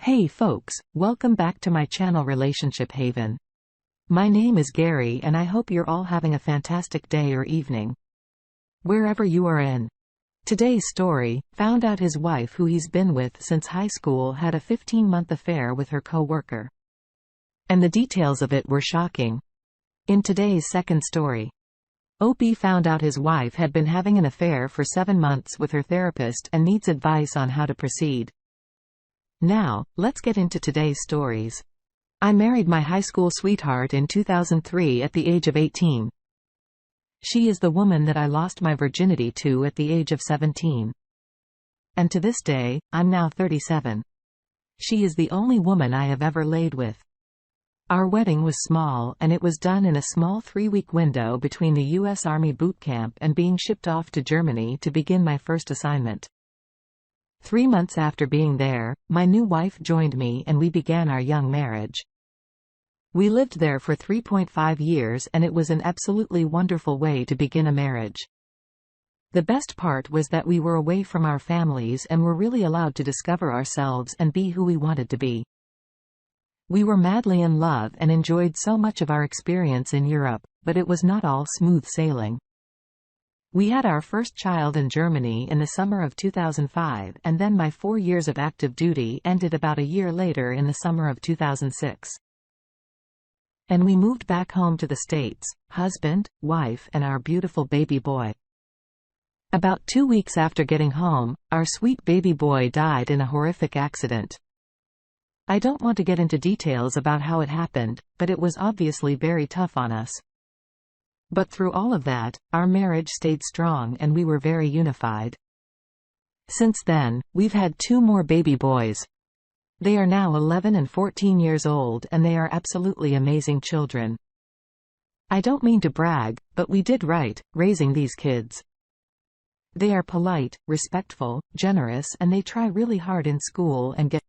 Hey folks, welcome back to my channel Relationship Haven. My name is Gary and I hope you're all having a fantastic day or evening, wherever you are in. Today's story, found out his wife who he's been with since high school had a 15-month affair with her co-worker. And the details of it were shocking. In today's second story, OP found out his wife had been having an affair for 7 months with her therapist and needs advice on how to proceed. Now, let's get into today's stories. I married my high school sweetheart in 2003 at the age of 18. She is the woman that I lost my virginity to at the age of 17. And to this day, I'm now 37. She is the only woman I have ever laid with. Our wedding was small and it was done in a small 3-week window between the U.S. Army boot camp and being shipped off to Germany to begin my first assignment. 3 months after being there, my new wife joined me and we began our young marriage. We lived there for 3.5 years and it was an absolutely wonderful way to begin a marriage. The best part was that we were away from our families and were really allowed to discover ourselves and be who we wanted to be. We were madly in love and enjoyed so much of our experience in Europe, but it was not all smooth sailing. We had our first child in Germany in the summer of 2005, and then my 4 years of active duty ended about a year later in the summer of 2006. And we moved back home to the States, husband, wife, and our beautiful baby boy. About 2 weeks after getting home, our sweet baby boy died in a horrific accident. I don't want to get into details about how it happened, but it was obviously very tough on us. But through all of that, our marriage stayed strong and we were very unified. Since then, we've had 2 more baby boys. They are now 11 and 14 years old and they are absolutely amazing children. I don't mean to brag, but we did right, raising these kids. They are polite, respectful, generous, and they try really hard in school and get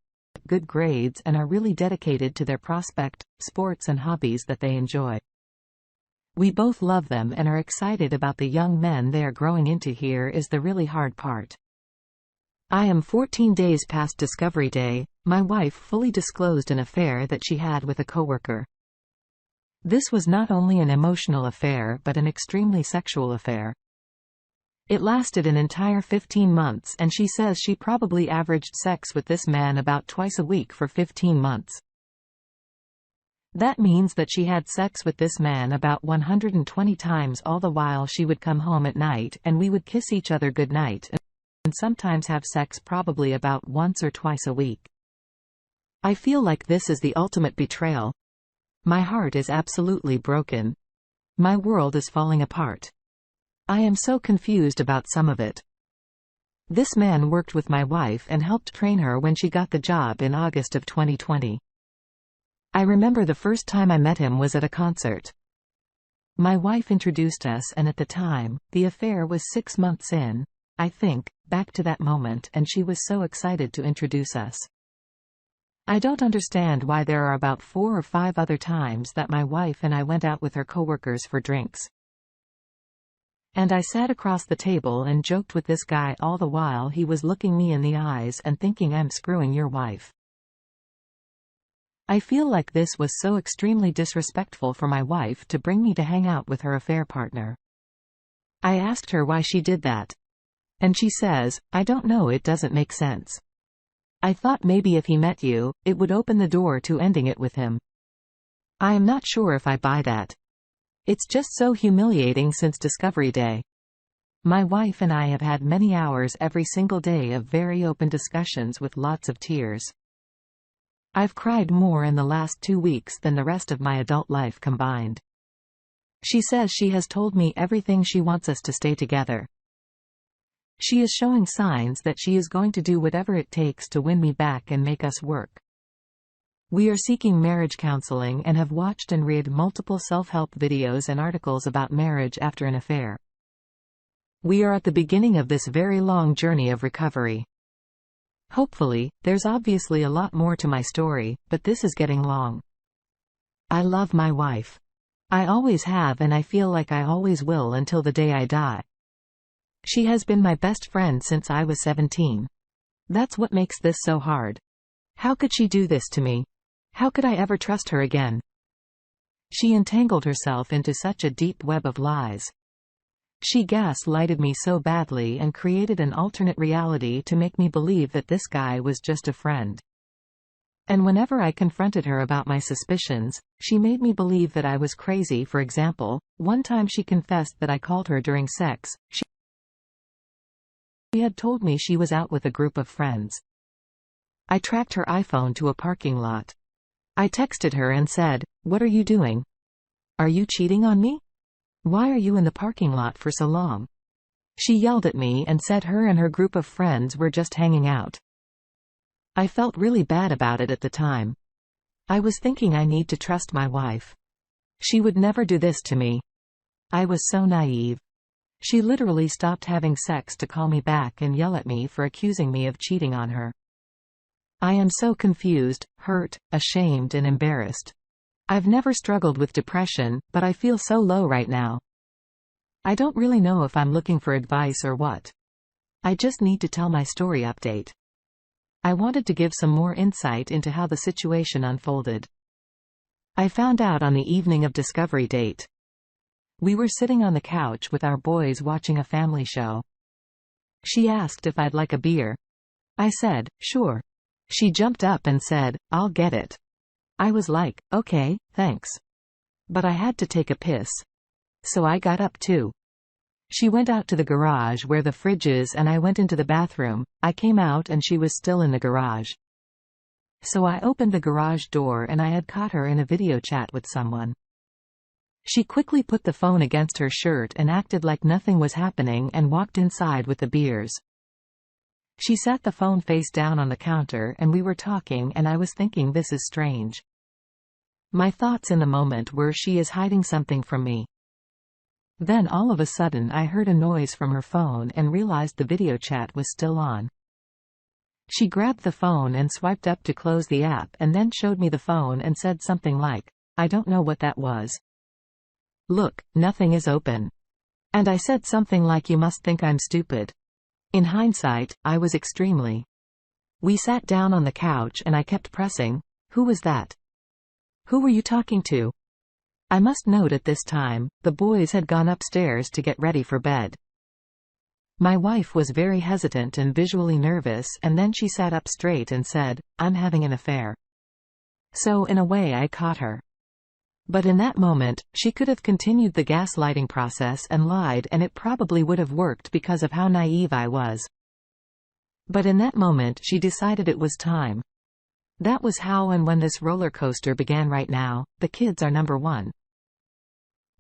good grades and are really dedicated to their prospect, sports and hobbies that they enjoy. We both love them and are excited about the young men they are growing into. Here is the really hard part. I am 14 days past Discovery Day. My wife fully disclosed an affair that she had with a coworker. This was not only an emotional affair but an extremely sexual affair. It lasted an entire 15 months and she says she probably averaged sex with this man about twice a week for 15 months. That means that she had sex with this man about 120 times, all the while she would come home at night and we would kiss each other goodnight and sometimes have sex probably about once or twice a week. I feel like this is the ultimate betrayal. My heart is absolutely broken. My world is falling apart. I am so confused about some of it. This man worked with my wife and helped train her when she got the job in August of 2020. I remember the first time I met him was at a concert. My wife introduced us and at the time, the affair was 6 months in, I think, back to that moment, and she was so excited to introduce us. I don't understand why there are about 4 or 5 other times that my wife and I went out with her coworkers for drinks. And I sat across the table and joked with this guy all the while he was looking me in the eyes and thinking I'm screwing your wife. I feel like this was so extremely disrespectful for my wife to bring me to hang out with her affair partner. I asked her why she did that. And she says, I don't know, it doesn't make sense. I thought maybe if he met you, it would open the door to ending it with him. I am not sure if I buy that. It's just so humiliating since Discovery Day. My wife and I have had many hours every single day of very open discussions with lots of tears. I've cried more in the last 2 weeks than the rest of my adult life combined. She says she has told me everything she wants us to stay together. She is showing signs that she is going to do whatever it takes to win me back and make us work. We are seeking marriage counseling and have watched and read multiple self-help videos and articles about marriage after an affair. We are at the beginning of this very long journey of recovery. Hopefully, there's obviously a lot more to my story, but this is getting long. I love my wife. I always have and I feel like I always will until the day I die. She has been my best friend since I was 17. That's what makes this so hard. How could she do this to me? How could I ever trust her again? She entangled herself into such a deep web of lies. She gaslighted me so badly and created an alternate reality to make me believe that this guy was just a friend. And whenever I confronted her about my suspicions, she made me believe that I was crazy. For example, one time she confessed that I called her during sex. She had told me she was out with a group of friends. I tracked her iPhone to a parking lot. I texted her and said, "What are you doing? Are you cheating on me? Why are you in the parking lot for so long?" She yelled at me and said her and her group of friends were just hanging out. I felt really bad about it at the time. I was thinking I need to trust my wife. She would never do this to me. I was so naive. She literally stopped having sex to call me back and yell at me for accusing me of cheating on her. I am so confused, hurt, ashamed and embarrassed. I've never struggled with depression, but I feel so low right now. I don't really know if I'm looking for advice or what. I just need to tell my story update. I wanted to give some more insight into how the situation unfolded. I found out on the evening of discovery date. We were sitting on the couch with our boys watching a family show. She asked if I'd like a beer. I said, sure. She jumped up and said, "I'll get it." I was like, okay, thanks. But I had to take a piss. So I got up too. She went out to the garage where the fridge is and I went into the bathroom. I came out and she was still in the garage. So I opened the garage door and I had caught her in a video chat with someone. She quickly put the phone against her shirt and acted like nothing was happening and walked inside with the beers. She sat the phone face down on the counter and we were talking and I was thinking this is strange. My thoughts in the moment were she is hiding something from me. Then all of a sudden I heard a noise from her phone and realized the video chat was still on. She grabbed the phone and swiped up to close the app and then showed me the phone and said something like, "I don't know what that was. Look, nothing is open." And I said something like, "You must think I'm stupid." In hindsight, I was extremely. We sat down on the couch and I kept pressing, "Who was that? Who were you talking to?" I must note at this time, the boys had gone upstairs to get ready for bed. My wife was very hesitant and visually nervous and then she sat up straight and said, "I'm having an affair." So in a way I caught her. But in that moment, she could have continued the gaslighting process and lied and it probably would have worked because of how naive I was. But in that moment she decided it was time. That was how and when this roller coaster began. Right now, the kids are number one.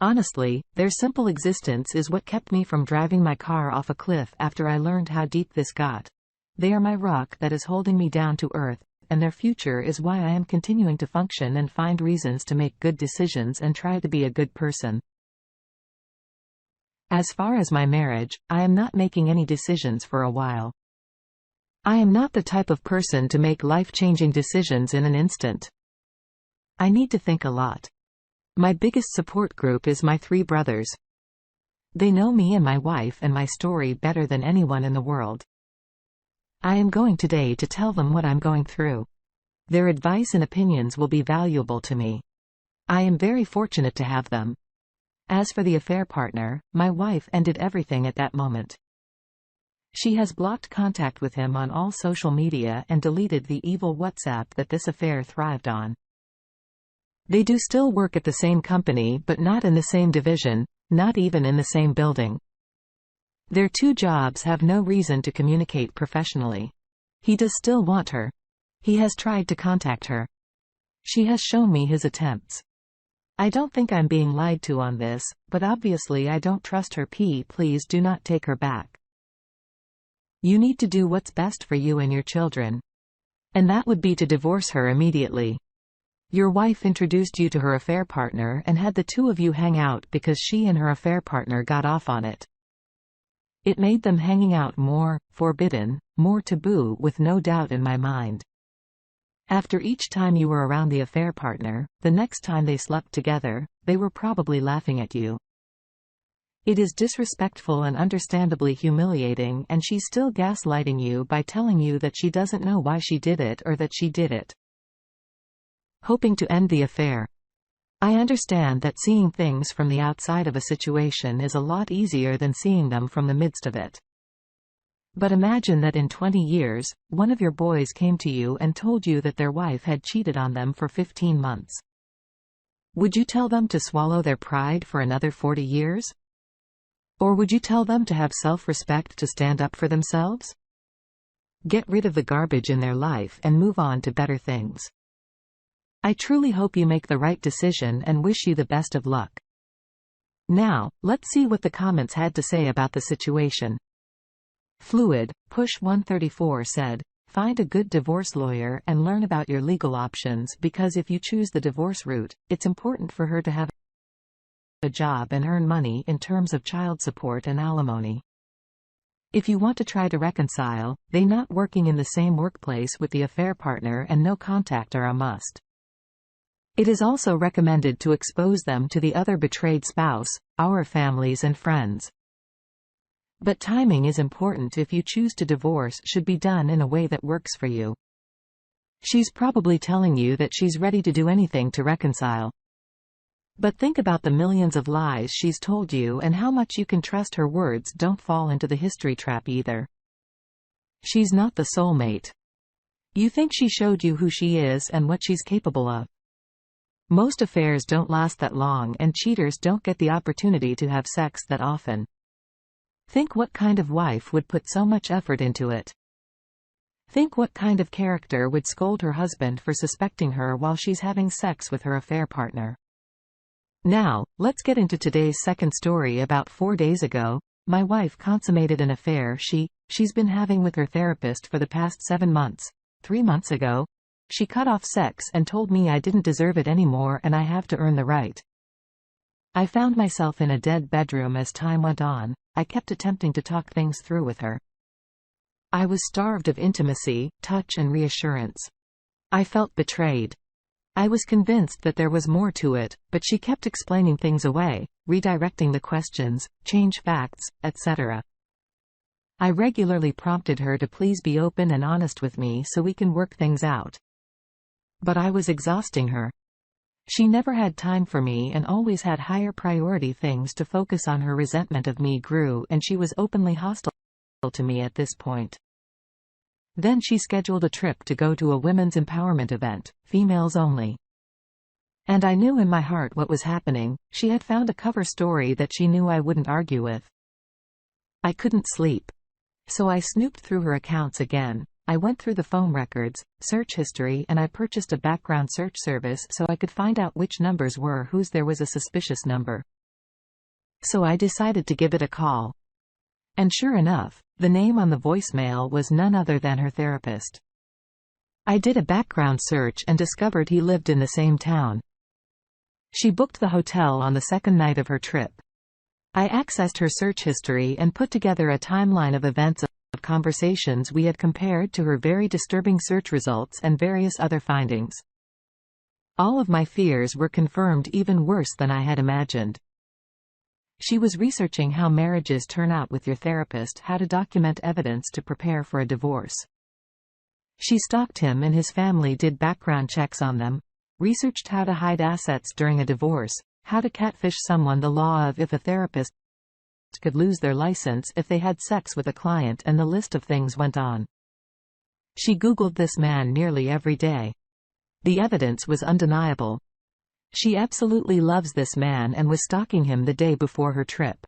Honestly, their simple existence is what kept me from driving my car off a cliff after I learned how deep this got. They are my rock that is holding me down to earth, and their future is why I am continuing to function and find reasons to make good decisions and try to be a good person. As far as my marriage, I am not making any decisions for a while. I am not the type of person to make life-changing decisions in an instant. I need to think a lot. My biggest support group is my 3 brothers. They know me and my wife and my story better than anyone in the world. I am going today to tell them what I'm going through. Their advice and opinions will be valuable to me. I am very fortunate to have them. As for the affair partner, my wife ended everything at that moment. She has blocked contact with him on all social media and deleted the evil WhatsApp that this affair thrived on. They do still work at the same company but not in the same division, not even in the same building. Their 2 jobs have no reason to communicate professionally. He does still want her. He has tried to contact her. She has shown me his attempts. I don't think I'm being lied to on this, but obviously I don't trust her. Please do not take her back. You need to do what's best for you and your children. And that would be to divorce her immediately. Your wife introduced you to her affair partner and had the 2 of you hang out because she and her affair partner got off on it. It made them hanging out more forbidden, more taboo, with no doubt in my mind. After each time you were around the affair partner, the next time they slept together, they were probably laughing at you. It is disrespectful and understandably humiliating, and she's still gaslighting you by telling you that she doesn't know why she did it or that she did it. Hoping to end the affair. I understand that seeing things from the outside of a situation is a lot easier than seeing them from the midst of it. But imagine that in 20 years, one of your boys came to you and told you that their wife had cheated on them for 15 months. Would you tell them to swallow their pride for another 40 years? Or would you tell them to have self-respect to stand up for themselves? Get rid of the garbage in their life and move on to better things. I truly hope you make the right decision and wish you the best of luck. Now, let's see what the comments had to say about the situation. Fluid, Push 134 said, "Find a good divorce lawyer and learn about your legal options, because if you choose the divorce route, it's important for her to have a job and earn money in terms of child support and alimony. If you want to try to reconcile, they not working in the same workplace with the affair partner and no contact are a must. It is also recommended to expose them to the other betrayed spouse, our families and friends. But timing is important. If you choose to divorce, should be done in a way that works for you. She's probably telling you that she's ready to do anything to reconcile. But think about the millions of lies she's told you and how much you can trust her words. Don't fall into the history trap either. She's not the soulmate. You think she showed you who she is and what she's capable of. Most affairs don't last that long, and cheaters don't get the opportunity to have sex that often. Think what kind of wife would put so much effort into it. Think what kind of character would scold her husband for suspecting her while she's having sex with her affair partner. Now, let's get into today's second story. About 4 days ago, my wife consummated an affair she's been having with her therapist for the past 7 months. 3 months ago, she cut off sex and told me I didn't deserve it anymore and I have to earn the right. I found myself in a dead bedroom as time went on. I kept attempting to talk things through with her. I was starved of intimacy, touch and reassurance. I felt betrayed. I was convinced that there was more to it, but she kept explaining things away, redirecting the questions, change facts, etc. I regularly prompted her to please be open and honest with me so we can work things out. But I was exhausting her. She never had time for me and always had higher priority things to focus on. Her resentment of me grew and she was openly hostile to me at this point. Then she scheduled a trip to go to a women's empowerment event, females only. And I knew in my heart what was happening. She had found a cover story that she knew I wouldn't argue with. I couldn't sleep. So I snooped through her accounts again. I went through the phone records, search history, and I purchased a background search service so I could find out which numbers were whose. There was a suspicious number. So I decided to give it a call. And sure enough, the name on the voicemail was none other than her therapist. I did a background search and discovered he lived in the same town. She booked the hotel on the second night of her trip. I accessed her search history and put together a timeline of events, of conversations we had compared to her very disturbing search results and various other findings. All of my fears were confirmed, even worse than I had imagined. She was researching how marriages turn out with your therapist, how to document evidence to prepare for a divorce. She stalked him and his family, did background checks on them, researched how to hide assets during a divorce, how to catfish someone, the law of if a therapist could lose their license if they had sex with a client, and the list of things went on. She Googled this man nearly every day. The evidence was undeniable. She absolutely loves this man and was stalking him the day before her trip.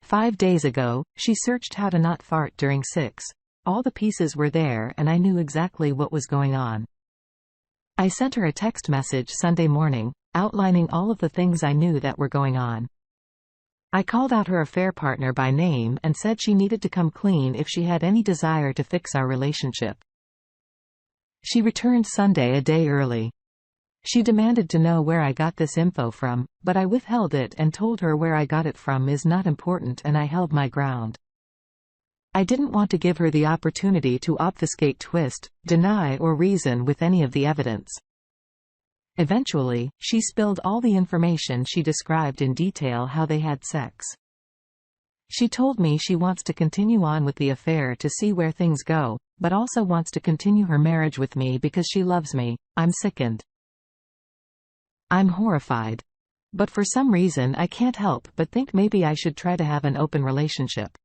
5 days ago, she searched how to not fart during sex. All the pieces were there and I knew exactly what was going on. I sent her a text message Sunday morning, outlining all of the things I knew that were going on. I called out her affair partner by name and said she needed to come clean if she had any desire to fix our relationship. She returned Sunday a day early. She demanded to know where I got this info from, but I withheld it and told her where I got it from is not important, and I held my ground. I didn't want to give her the opportunity to obfuscate, twist, deny or reason with any of the evidence. Eventually, she spilled all the information. She described in detail how they had sex. She told me she wants to continue on with the affair to see where things go, but also wants to continue her marriage with me because she loves me. I'm sickened. I'm horrified. But for some reason I can't help but think maybe I should try to have an open relationship.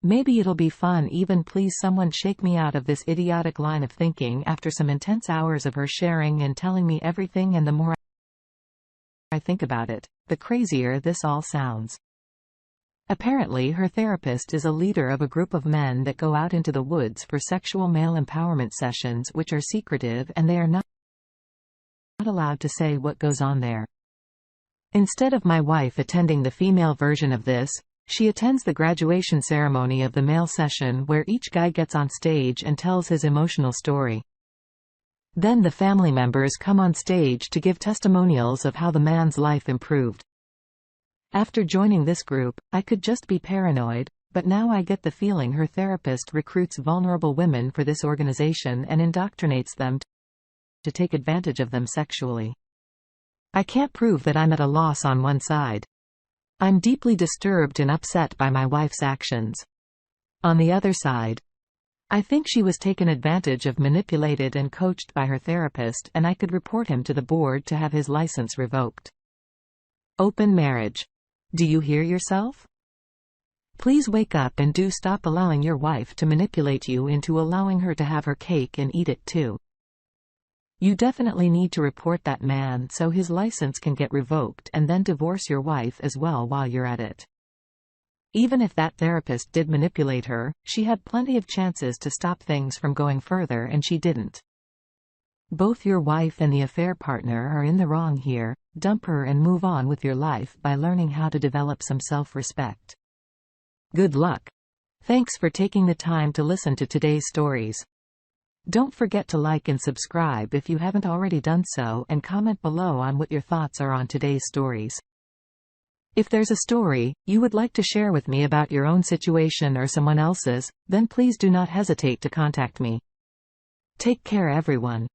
Maybe it'll be fun. Even please someone shake me out of this idiotic line of thinking. After some intense hours of her sharing and telling me everything, and the more I think about it, the crazier this all sounds. Apparently her therapist is a leader of a group of men that go out into the woods for sexual male empowerment sessions which are secretive, and they are not allowed to say what goes on there. Instead of my wife attending the female version of this, she attends the graduation ceremony of the male session, where each guy gets on stage and tells his emotional story. Then the family members come on stage to give testimonials of how the man's life improved. After joining this group, I could just be paranoid, but now I get the feeling her therapist recruits vulnerable women for this organization and indoctrinates them to take advantage of them sexually. I can't prove that I'm at a loss on one side. I'm deeply disturbed and upset by my wife's actions. On the other side, I think she was taken advantage of, manipulated and coached by her therapist, and I could report him to the board to have his license revoked. Open marriage. Do you hear yourself? Please wake up and do stop allowing your wife to manipulate you into allowing her to have her cake and eat it too. You definitely need to report that man so his license can get revoked, and then divorce your wife as well while you're at it. Even if that therapist did manipulate her, she had plenty of chances to stop things from going further, and she didn't. Both your wife and the affair partner are in the wrong here. Dump her and move on with your life by learning how to develop some self-respect. Good luck. Thanks for taking the time to listen to today's stories. Don't forget to like and subscribe if you haven't already done so, and comment below on what your thoughts are on today's stories. If there's a story you would like to share with me about your own situation or someone else's, then please do not hesitate to contact me. Take care, everyone.